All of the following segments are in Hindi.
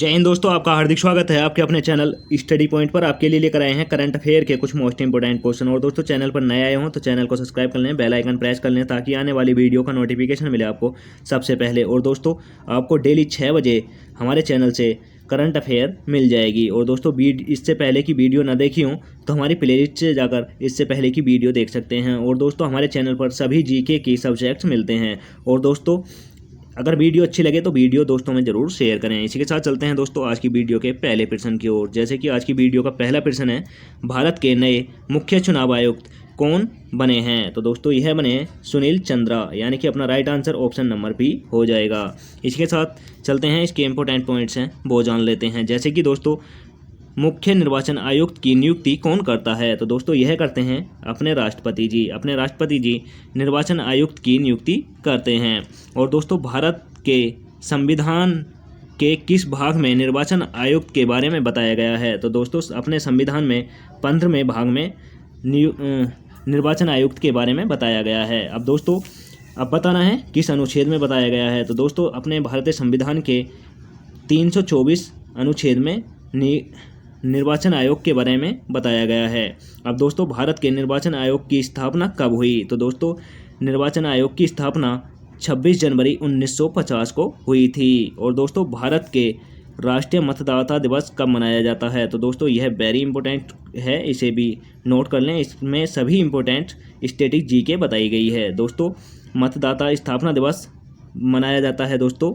जय हिंद दोस्तों, आपका हार्दिक स्वागत है आपके अपने चैनल स्टडी पॉइंट पर। आपके लिए लेकर आए हैं करंट अफेयर के कुछ मोस्ट इंपोर्टेंट क्वेश्चन। और दोस्तों, चैनल पर नए आए हों तो चैनल को सब्सक्राइब कर लें, बेल आइकन प्रेस कर लें ताकि आने वाली वीडियो का नोटिफिकेशन मिले आपको सबसे पहले। और दोस्तों, आपको डेली 6 बजे हमारे चैनल से करंट अफेयर मिल जाएगी। और दोस्तों, इससे पहले की वीडियो ना देखी हो तो हमारी प्लेलिस्ट से जाकर इससे पहले की वीडियो देख सकते हैं। और दोस्तों, हमारे चैनल पर सभी जीके की सब्जेक्ट्स मिलते हैं। और दोस्तों, अगर वीडियो अच्छी लगे तो वीडियो दोस्तों में ज़रूर शेयर करें। इसी के साथ चलते हैं दोस्तों आज की वीडियो के पहले प्रश्न की ओर। जैसे कि आज की वीडियो का पहला प्रश्न है, भारत के नए मुख्य चुनाव आयुक्त कौन बने हैं? तो दोस्तों, यह बने हैं सुनील चंद्रा, यानी कि अपना right answer option number B हो जाएगा। इसके साथ चलते हैं, इसके इंपॉर्टेंट पॉइंट्स हैं वो जान लेते हैं। जैसे कि दोस्तों, मुख्य निर्वाचन आयुक्त की नियुक्ति कौन करता है? तो दोस्तों, यह करते हैं अपने राष्ट्रपति जी। अपने राष्ट्रपति जी निर्वाचन आयुक्त की नियुक्ति करते हैं। और दोस्तों, भारत के संविधान के किस भाग में निर्वाचन आयुक्त के बारे में बताया गया है? तो दोस्तों, अपने संविधान में 15वें भाग में निर्वाचन आयुक्त के बारे में बताया गया है। अब दोस्तों, अब बताना है किस अनुच्छेद में बताया गया है। तो दोस्तों, अपने भारतीय संविधान के 324 अनुच्छेद में निर्वाचन आयोग के बारे में बताया गया है। अब दोस्तों, भारत के निर्वाचन आयोग की स्थापना कब हुई? तो दोस्तों, निर्वाचन आयोग की स्थापना 26 जनवरी 1950 को हुई थी। और दोस्तों, भारत के राष्ट्रीय मतदाता दिवस कब मनाया जाता है? तो दोस्तों, यह वेरी इंपॉर्टेंट है, इसे भी नोट कर लें। इसमें सभी इंपॉर्टेंट स्टैटिक जीके बताई गई है। दोस्तों, मतदाता स्थापना दिवस मनाया जाता है दोस्तों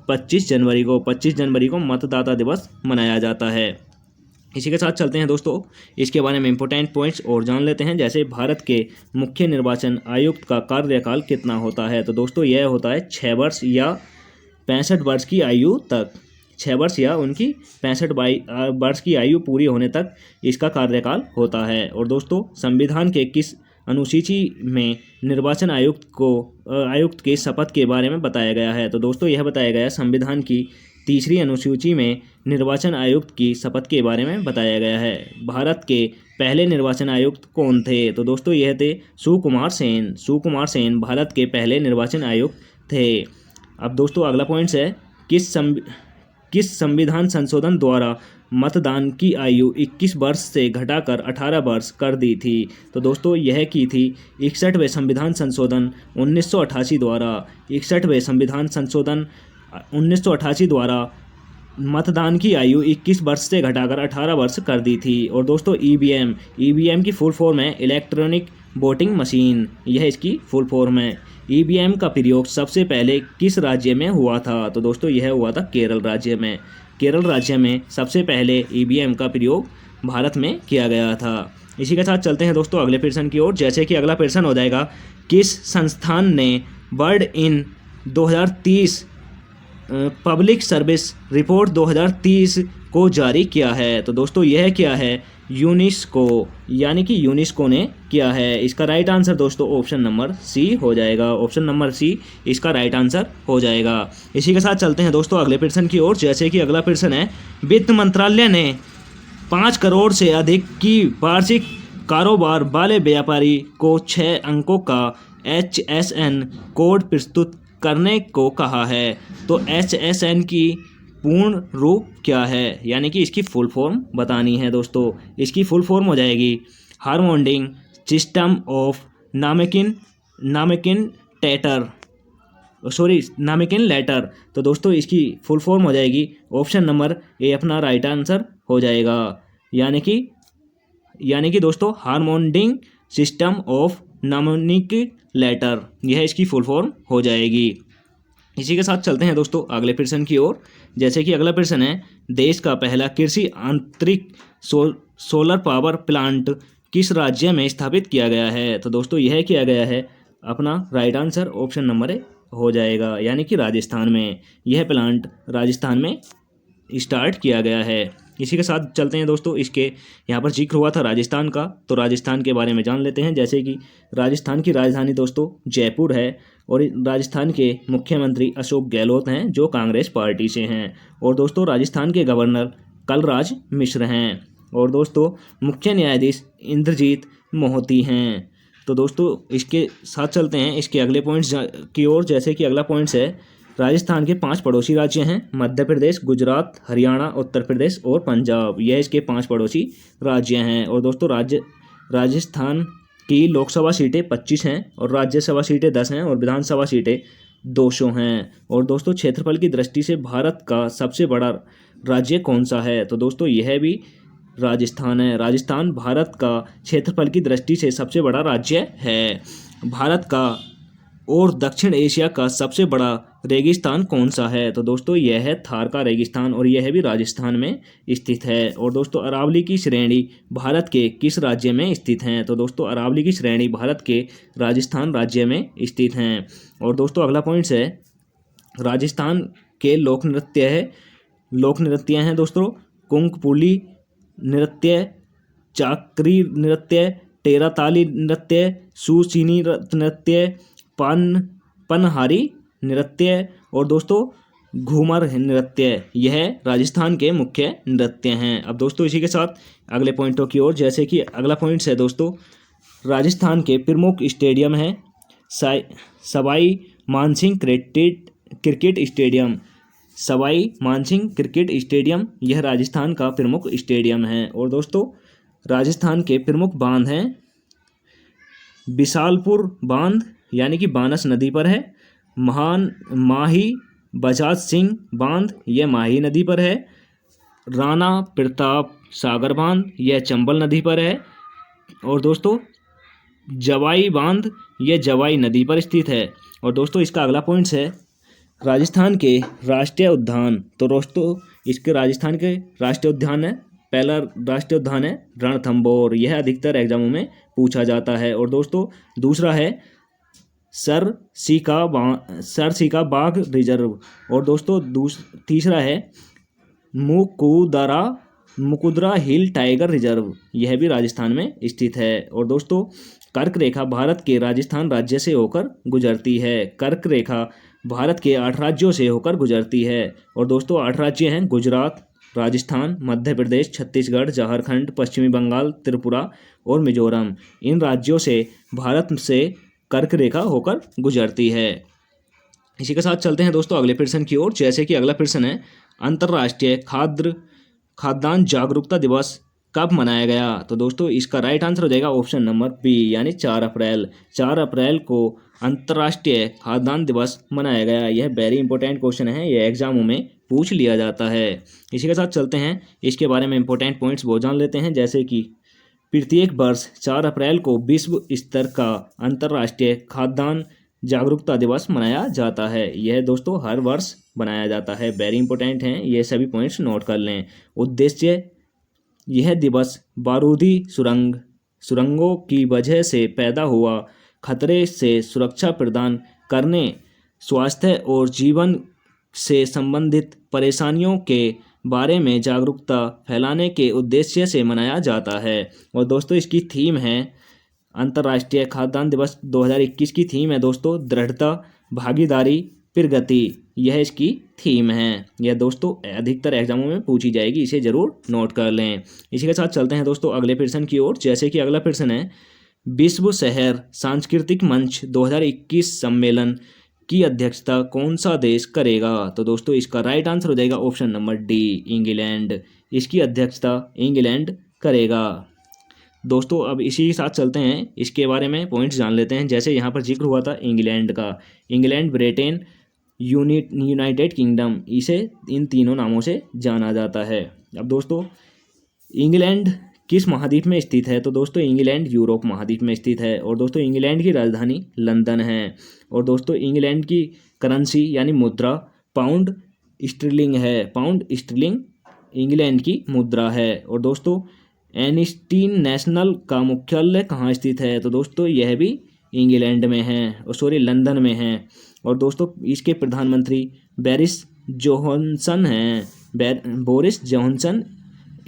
25 जनवरी को। 25 जनवरी को मतदाता दिवस मनाया जाता है। इसी के साथ चलते हैं दोस्तों, इसके बारे में इंपॉर्टेंट पॉइंट्स और जान लेते हैं। जैसे भारत के मुख्य निर्वाचन आयुक्त का कार्यकाल कितना होता है? तो दोस्तों, यह होता है 6 वर्ष या 65 वर्ष की आयु तक। 6 वर्ष या उनकी 65 वर्ष की आयु पूरी होने तक इसका कार्यकाल होता है। और दोस्तों, संविधान के किस अनुसूची में निर्वाचन आयुक्त के शपथ के बारे में बताया गया है? तो दोस्तों, यह बताया गया संविधान की 3री अनुसूची में निर्वाचन आयुक्त की शपथ के बारे में बताया गया है। भारत के पहले निर्वाचन आयुक्त कौन थे? तो दोस्तों, यह थे सुकुमार सेन। सुकुमार सेन भारत के पहले निर्वाचन आयुक्त थे। अब दोस्तों, अगला पॉइंट्स है, किस संविधान संशोधन द्वारा मतदान की आयु 21 वर्ष से घटाकर 18 वर्ष कर दी थी? तो दोस्तों, यह की थी 61वें संविधान संशोधन 1988 द्वारा। 61वें संविधान संशोधन 1988 द्वारा मतदान की आयु 21 वर्ष से घटाकर 18 वर्ष कर दी थी। और दोस्तों, ईवीएम की फुल फॉर्म है इलेक्ट्रॉनिक वोटिंग मशीन, यह इसकी फुल फॉर्म है। ईवीएम का प्रयोग सबसे पहले किस राज्य में हुआ था? तो दोस्तों, यह हुआ था केरल राज्य में। केरल राज्य में सबसे पहले ईवीएम का प्रयोग भारत में किया गया था। इसी के साथ चलते हैं दोस्तों अगले प्रश्न की ओर। जैसे कि अगला प्रश्न हो जाएगा, किस संस्थान ने world in 2030 public service report 2030 को जारी किया है? तो दोस्तों, यह क्या है? यूनेस्को, यानी कि यूनेस्को ने किया है। इसका राइट आंसर दोस्तों ऑप्शन नंबर सी हो जाएगा। ऑप्शन नंबर सी इसका राइट आंसर हो जाएगा। इसी के साथ चलते हैं दोस्तों अगले प्रश्न की ओर। जैसे कि अगला प्रश्न है, वित्त मंत्रालय ने 5 करोड़ से अधिक की वार्षिक कारोबार वाले व्यापारी को 6 अंकों का HSN कोड प्रस्तुत करने को कहा है। तो HSN की पूर्ण रूप क्या है, यानी कि इसकी फुल फॉर्म बतानी है दोस्तों। इसकी फुल फॉर्म हो जाएगी हार्मोनिंग सिस्टम ऑफ नामेकिन लेटर। तो दोस्तों, इसकी फुल फॉर्म हो जाएगी ऑप्शन नंबर ए अपना राइट आंसर हो जाएगा। यानी कि दोस्तों, हार्मोनिंग सिस्टम ऑफ नामनिक लेटर, यह इसकी फुल फॉर्म हो जाएगी। इसी के साथ चलते हैं दोस्तों अगले प्रश्न की ओर। जैसे कि अगला प्रश्न है, देश का पहला कृषि आंतरिक सोलर पावर प्लांट किस राज्य में स्थापित किया गया है? तो दोस्तों, यह किया गया है अपना right answer option number A हो जाएगा, यानी कि राजस्थान में। यह प्लांट राजस्थान में स्टार्ट किया गया है। इसी के साथ चलते हैं दोस्तों, इसके यहाँ पर जिक्र हुआ था राजस्थान का, तो राजस्थान के बारे में जान लेते हैं। जैसे कि राजस्थान की राजधानी दोस्तों जयपुर है और राजस्थान के मुख्यमंत्री अशोक गहलोत हैं, जो कांग्रेस पार्टी से हैं। और दोस्तों, राजस्थान के गवर्नर कलराज मिश्र हैं। और दोस्तों, मुख्य न्यायाधीश इंद्रजीत मोहती हैं। तो दोस्तों, इसके साथ चलते हैं इसके अगले पॉइंट्स की ओर। जैसे कि अगला पॉइंट्स है, राजस्थान के 5 पड़ोसी राज्य हैं मध्य प्रदेश, गुजरात, हरियाणा, उत्तर प्रदेश और पंजाब। यह इसके 5 पड़ोसी राज्य हैं। और दोस्तों राजस्थान की लोकसभा सीटें 25 हैं और राज्यसभा सीटें 10 हैं और विधानसभा सीटें 200 हैं। और दोस्तों क्षेत्रफल की दृष्टि से भारत का सबसे बड़ा राज्य कौन सा है? तो दोस्तों यह भी राजस्थान है। राजस्थान भारत का क्षेत्रफल की दृष्टि से सबसे बड़ा राज्य है। भारत का और दक्षिण एशिया का सबसे बड़ा रेगिस्तान कौन सा है? तो दोस्तों यह है थार का रेगिस्तान और यह भी राजस्थान में स्थित है। और दोस्तों अरावली की श्रेणी भारत के किस राज्य में स्थित हैं? तो दोस्तों अरावली की श्रेणी भारत के राजस्थान राज्य में स्थित हैं। और दोस्तों अगला पॉइंट्स है राजस्थान के लोक नृत्य हैं दोस्तों कुंकपुली नृत्य, चाकरी नृत्य, टेराताली नृत्य, सुचीनी नृत्य, पनहारी नृत्य और दोस्तों घूमर नृत्य। यह राजस्थान के मुख्य नृत्य हैं। अब दोस्तों इसी के साथ अगले पॉइंटों की ओर, जैसे कि अगला पॉइंट्स है दोस्तों राजस्थान के प्रमुख स्टेडियम हैं Sawai Mansingh cricket stadium. Sawai Mansingh cricket stadium यह राजस्थान का प्रमुख स्टेडियम है। और दोस्तों राजस्थान के प्रमुख बांध हैं बिसालपुर बांध यानी कि बानस नदी पर है, माही बजाज सिंह बांध यह माही नदी पर है, राणा प्रताप सागर बांध यह चंबल नदी पर है और दोस्तों जवाई बांध यह जवाई नदी पर स्थित है। और दोस्तों इसका अगला पॉइंट्स है राजस्थान के राष्ट्रीय उद्यान। तो दोस्तों इसके राजस्थान के राष्ट्रीय उद्यान है, पहला राष्ट्रीय उद्यान है रणथंभौर, यह अधिकतर एग्जामों में पूछा जाता है। और दोस्तों दूसरा है सरसीका बाघ रिजर्व। और दोस्तों तीसरा है मुकुदरा हिल टाइगर रिजर्व, यह भी राजस्थान में स्थित है। और दोस्तों कर्क रेखा भारत के राजस्थान राज्य से होकर गुजरती है। कर्क रेखा भारत के 8 राज्यों से होकर गुजरती है। और दोस्तों 8 राज्य हैं गुजरात, राजस्थान, मध्य प्रदेश, छत्तीसगढ़, झारखंड, पश्चिमी बंगाल, त्रिपुरा और मिजोरम। इन राज्यों से भारत से कर्क रेखा होकर गुजरती है। इसी के साथ चलते हैं दोस्तों अगले प्रश्न की ओर, जैसे कि अगला प्रश्न है अंतर्राष्ट्रीय खाद्यान्न जागरूकता दिवस कब मनाया गया? तो दोस्तों इसका राइट आंसर हो जाएगा ऑप्शन नंबर बी यानी 4 अप्रैल। 4 अप्रैल को अंतर्राष्ट्रीय खाद्यान्न दिवस मनाया गया। यह वेरी इंपॉर्टेंट क्वेश्चन है, यह एग्जामों में पूछ लिया जाता है। इसी के साथ चलते हैं इसके बारे में इंपॉर्टेंट पॉइंट्स वो जान लेते हैं, जैसे कि प्रत्येक वर्ष 4 अप्रैल को विश्व स्तर का अंतर्राष्ट्रीय खाद्यान्न जागरूकता दिवस मनाया जाता है। यह दोस्तों हर वर्ष मनाया जाता है, वेरी इंपॉर्टेंट हैं, ये सभी पॉइंट्स नोट कर लें। उद्देश्य यह दिवस बारूदी सुरंगों की वजह से पैदा हुआ खतरे से सुरक्षा प्रदान करने, स्वास्थ्य और जीवन से संबंधित परेशानियों के बारे में जागरूकता फैलाने के उद्देश्य से मनाया जाता है। और दोस्तों इसकी थीम है अंतर्राष्ट्रीय खाद्यान्न दिवस 2021 की थीम है दोस्तों दृढ़ता, भागीदारी, प्रगति, यह इसकी थीम है। यह दोस्तों अधिकतर एग्जामों में पूछी जाएगी, इसे जरूर नोट कर लें। इसी के साथ चलते हैं दोस्तों अगले प्रश्न की ओर, जैसे कि अगला प्रश्न है विश्व शहर सांस्कृतिक मंच 2021 सम्मेलन की अध्यक्षता कौन सा देश करेगा? तो दोस्तों इसका राइट आंसर हो जाएगा ऑप्शन नंबर डी इंग्लैंड। इसकी अध्यक्षता इंग्लैंड करेगा। दोस्तों अब इसी के साथ चलते हैं इसके बारे में पॉइंट्स जान लेते हैं, जैसे यहाँ पर जिक्र हुआ था इंग्लैंड का, इंग्लैंड, ब्रिटेन, यूनाइटेड किंगडम, इसे इन तीनों नामों से जाना जाता है। अब दोस्तों इंग्लैंड किस महाद्वीप में स्थित है? तो दोस्तों इंग्लैंड यूरोप महाद्वीप में स्थित है। और दोस्तों इंग्लैंड की राजधानी लंदन है। और दोस्तों इंग्लैंड की करेंसी यानी मुद्रा पाउंड स्टर्लिंग है। पाउंड स्टर्लिंग इंग्लैंड की मुद्रा है। और दोस्तों एनिस्टी नेशनल का मुख्यालय कहाँ स्थित है? तो दोस्तों यह भी इंग्लैंड में है, लंदन में है। और दोस्तों इसके प्रधानमंत्री बोरिस जॉनसन हैं। बोरिस जॉनसन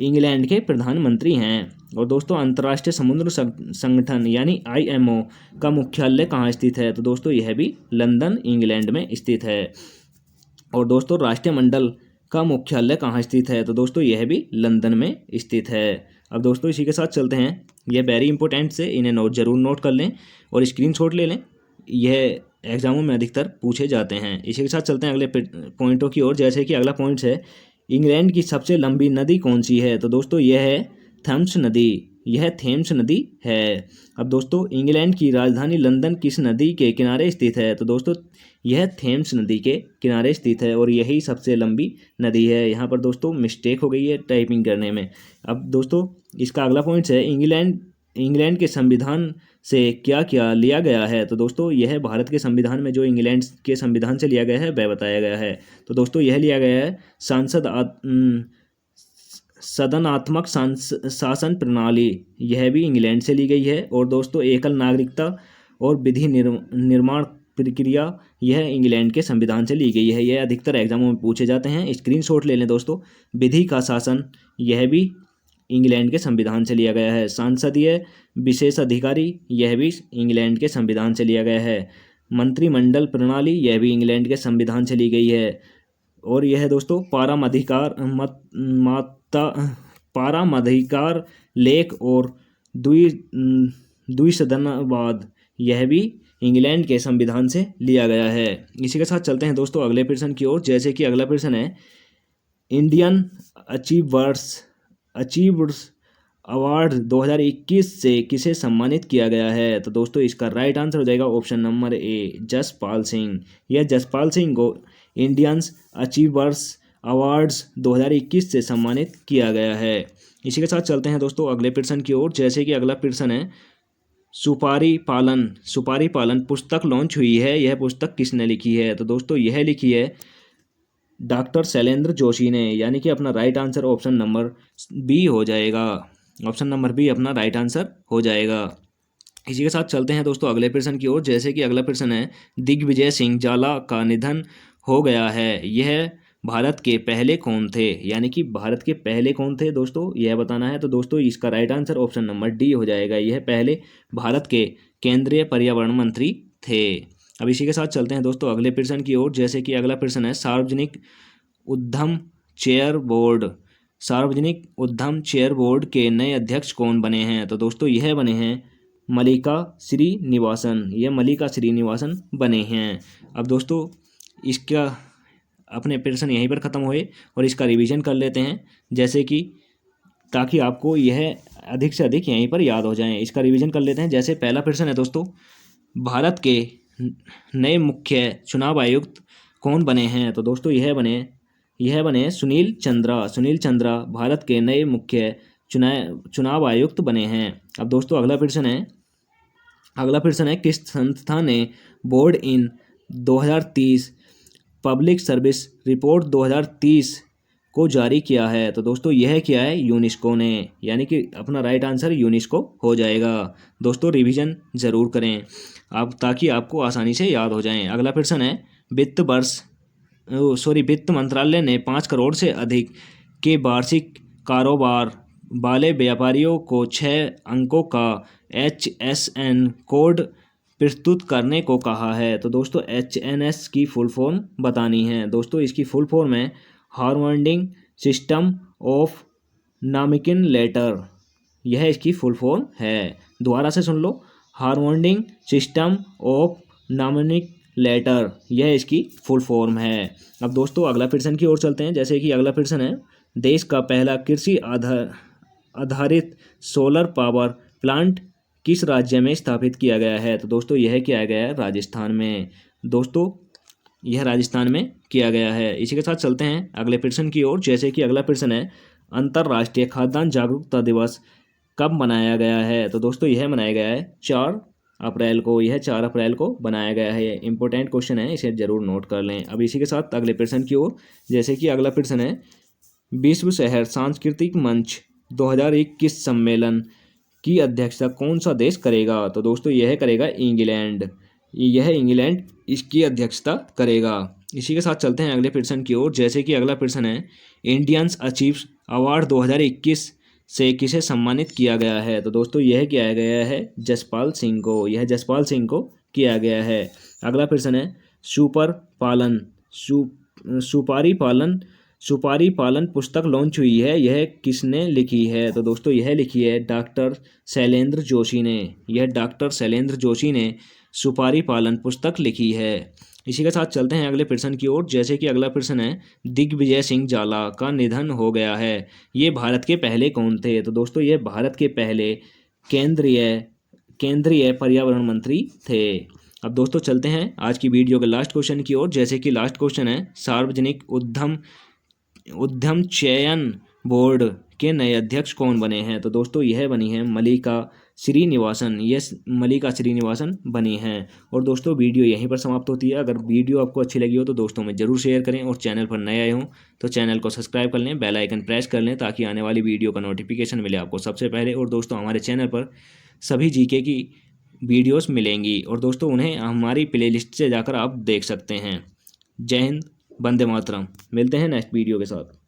इंग्लैंड के प्रधानमंत्री हैं। और दोस्तों अंतर्राष्ट्रीय समुद्र संगठन यानी IMO का मुख्यालय कहाँ स्थित है? तो दोस्तों यह भी लंदन इंग्लैंड में स्थित है। और दोस्तों राष्ट्रीय मंडल का मुख्यालय कहाँ स्थित है? तो दोस्तों यह भी लंदन में स्थित है। अब दोस्तों इसी के साथ चलते हैं, यह वेरी इंपॉर्टेंट से इन्हें जरूर नोट कर लें और स्क्रीनशॉट ले लें। यह एग्जामों में अधिकतर पूछे जाते हैं। इसी के साथ चलते हैं अगले पॉइंटों की ओर, जैसे कि अगला पॉइंट है इंग्लैंड की सबसे लंबी नदी कौन सी है। तो दोस्तों यह है थेम्स नदी, यह थेम्स नदी है। अब दोस्तों इंग्लैंड की राजधानी लंदन किस नदी के किनारे स्थित है। तो दोस्तों यह थेम्स नदी के किनारे स्थित है और यही सबसे लंबी नदी है। यहाँ पर दोस्तों मिस्टेक हो गई है टाइपिंग करने में। अब दोस्तों इसका अगला पॉइंट है इंग्लैंड के संविधान से क्या क्या लिया गया है। तो दोस्तों यह भारत के संविधान में जो इंग्लैंड के संविधान से लिया गया है वह बताया गया है। तो दोस्तों यह लिया गया है सदनात्मक शासन प्रणाली, यह भी इंग्लैंड से ली गई है। और दोस्तों एकल नागरिकता और विधि निर्माण प्रक्रिया, यह इंग्लैंड के संविधान से ली गई है। यह अधिकतर एग्जामों में पूछे जाते हैं, स्क्रीनशॉट ले लें दोस्तों। विधि का शासन, यह भी इंग्लैंड के संविधान से लिया गया है। सांसदीय विशेष अधिकारी, यह भी इंग्लैंड के संविधान से लिया गया है। मंत्रिमंडल प्रणाली, यह भी इंग्लैंड के संविधान से ली गई है। और यह दोस्तों पारामाधिकार लेख और द्विसदनवाद, यह भी इंग्लैंड के संविधान से लिया गया है। इसी के साथ चलते हैं दोस्तों अगले प्रश्न की ओर, जैसे कि अगला प्रश्न है इंडियन अचीवर्स अवार्ड 2021 से किसे सम्मानित किया गया है। तो दोस्तों इसका राइट आंसर हो जाएगा option number A, Jaspal Singh. यह जसपाल सिंह को इंडियंस अचीवर्स अवार्ड्स 2021 से सम्मानित किया गया है। इसी के साथ चलते हैं दोस्तों अगले प्रश्न की ओर, जैसे कि अगला प्रश्न है सुपारी पालन पुस्तक लॉन्च हुई है, यह पुस्तक किसने लिखी है। तो दोस्तों यह लिखी है डॉक्टर शैलेंद्र जोशी ने, यानी कि अपना right answer option number B हो जाएगा। ऑप्शन नंबर बी अपना राइट आंसर हो जाएगा। इसी के साथ चलते हैं दोस्तों अगले प्रश्न की ओर, जैसे कि अगला प्रश्न है दिग्विजय सिंह जाला का निधन हो गया है, यह भारत के पहले कौन थे। यानी कि भारत के पहले कौन थे दोस्तों, यह बताना है। तो दोस्तों इसका right answer option number D हो जाएगा, यह पहले भारत के केंद्रीय पर्यावरण मंत्री थे। अब इसी के साथ चलते हैं दोस्तों अगले प्रश्न की ओर, जैसे कि अगला प्रश्न है सार्वजनिक उद्यम चेयर बोर्ड के नए अध्यक्ष कौन बने हैं। तो दोस्तों यह बने हैं मल्लिका श्रीनिवासन, यह मल्लिका श्रीनिवासन बने हैं। अब दोस्तों इसका अपने प्रश्न यहीं पर ख़त्म हुए और इसका रिवीजन कर लेते हैं, जैसे कि ताकि आपको यह अधिक से अधिक यहीं पर याद हो जाएं। इसका रिवीजन कर लेते हैं। जैसे पहला प्रश्न है दोस्तों भारत के नए मुख्य चुनाव आयुक्त कौन बने हैं। तो दोस्तों यह बने सुनील चंद्रा भारत के नए मुख्य चुनाव आयुक्त बने हैं। अब दोस्तों अगला प्रश्न है किस संस्था ने बोर्ड इन 2030 पब्लिक सर्विस रिपोर्ट 2030 को जारी किया है। तो दोस्तों यह किया है यूनेस्को ने, यानी कि अपना राइट आंसर यूनेस्को हो जाएगा। दोस्तों रिवीजन ज़रूर करें आप, ताकि आपको आसानी से याद हो जाएं। अगला प्रश्न है वित्त मंत्रालय ने 5 करोड़ से अधिक के वार्षिक कारोबार वाले व्यापारियों को 6 अंकों का HSN कोड प्रस्तुत करने को कहा है। तो दोस्तों HNS की फुल फॉर्म बतानी है। दोस्तों इसकी फुल फॉर्म है हार्मोनिंग सिस्टम ऑफ नामिकन लेटर, यह इसकी फुल फॉर्म है। दोबारा से सुन लो, हार्मोनिंग सिस्टम ऑफ नामिक लेटर, यह इसकी फुल फॉर्म है। अब दोस्तों अगला प्रश्न की ओर चलते हैं, जैसे कि अगला प्रश्न है देश का पहला कृषि आधारित सोलर पावर प्लांट किस राज्य में स्थापित किया गया है। तो दोस्तों यह किया गया है राजस्थान में। दोस्तों यह राजस्थान में किया गया है। इसी के साथ चलते हैं अगले प्रश्न की ओर, जैसे कि अगला प्रश्न है अंतर्राष्ट्रीय खाद्यान्न जागरूकता दिवस कब मनाया गया है। तो दोस्तों यह मनाया गया है 4 अप्रैल को, यह 4 अप्रैल को बनाया गया है। ये इंपॉर्टेंट क्वेश्चन है, इसे जरूर नोट कर लें। अब इसी के साथ अगले प्रश्न की ओर, जैसे कि अगला प्रश्न है विश्व शहर सांस्कृतिक मंच 2021 सम्मेलन की अध्यक्षता कौन सा देश करेगा। तो दोस्तों यह करेगा इंग्लैंड, यह इंग्लैंड इसकी अध्यक्षता करेगा। इसी के साथ चलते हैं अगले प्रश्न की ओर, जैसे कि अगला प्रश्न है इंडियंस अचीव्स अवार्ड 2021 से किसे सम्मानित किया गया है। तो दोस्तों यह किया गया है जसपाल सिंह को, यह जसपाल सिंह को किया गया है। अगला प्रश्न है सुपारी पालन सुपारी पालन पुस्तक लॉन्च हुई है, यह किसने लिखी है? तो दोस्तों यह लिखी है डॉक्टर शैलेंद्र जोशी ने। यह डॉक्टर शैलेंद्र जोशी ने सुपारी पालन पुस्तक लिखी है। इसी के साथ चलते हैं अगले प्रश्न की ओर। जैसे कि अगला प्रश्न है, दिग्विजय सिंह जाला का निधन हो गया है, ये भारत के पहले कौन थे? तो दोस्तों ये भारत के पहले केंद्रीय पर्यावरण मंत्री थे। अब दोस्तों चलते हैं आज की वीडियो के लास्ट क्वेश्चन की ओर। जैसे कि लास्ट क्वेश्चन है, सार्वजनिक उद्यम चयन बोर्ड के नए अध्यक्ष कौन बने हैं? तो दोस्तों यह बनी है मल्लिका श्रीनिवासन। यस, मल्लिका श्रीनिवासन बनी हैं। और दोस्तों वीडियो यहीं पर समाप्त होती है। अगर वीडियो आपको अच्छी लगी हो तो दोस्तों में जरूर शेयर करें, और चैनल पर नए आए हों तो चैनल को सब्सक्राइब कर लें, बेल आइकन प्रेस कर लें, ताकि आने वाली वीडियो का नोटिफिकेशन मिले आपको सबसे पहले। और दोस्तों हमारे चैनल पर सभी जीके की वीडियोस मिलेंगी, और दोस्तों उन्हें हमारी प्लेलिस्ट से जाकर आप देख सकते हैं। जय हिंद, वंदे मातरम। मिलते हैं नेक्स्ट वीडियो के साथ।